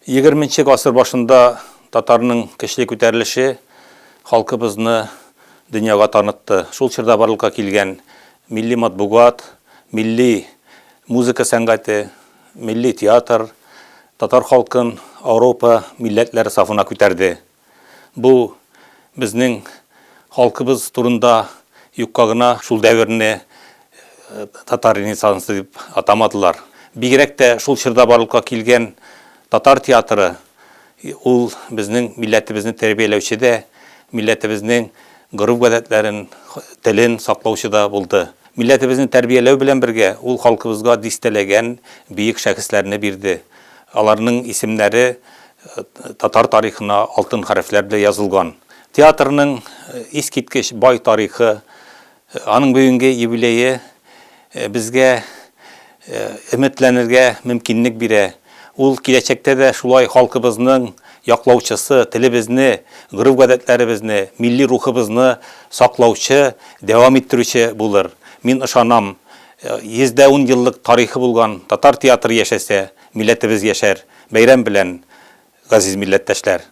20 гасыр башында татарның кешелек күтәрелеше халкыбызны дөньяга танытты. Шул чорда барлыкка килгән милли матбугат, милли музыка сәнгате, милли театр татар халкын Европа милләтләре сафына күтәрде. Бу безнең халкыбыз турында юкка гына шул дәверне татар ренессансы дип атамадылар. Бигрәк тә шул чорда барлыкка килгән татар театры ул безнең милләтебезне тәрбияләүче дә, милләтебезнең гореф-гадәтләрен, телен саклаучы да булды. Милләтебезне тәрбияләү белән бергә ул халкыбызга дистәләгән бөек шәхесләрне бирде. Аларның исемнәре татар тарихына алтын хәрефләр белән язылган. Театрның искиткеч бай тарихы, аның бүгенге юбилее безгә өметләнергә мөмкинлек бирә. Ул киләчәктә дә шулай халкыбызның яклаучысы, телебезне, гореф-гадәтләребезне, милли рухыбызны саклаучы, дәвам иттерүче булыр. Мин ышанам, 110 еллык тарихы булган татар театры яшәсә, милләтебез яшәр. Бәйрәм белән, газиз милләттәшләр.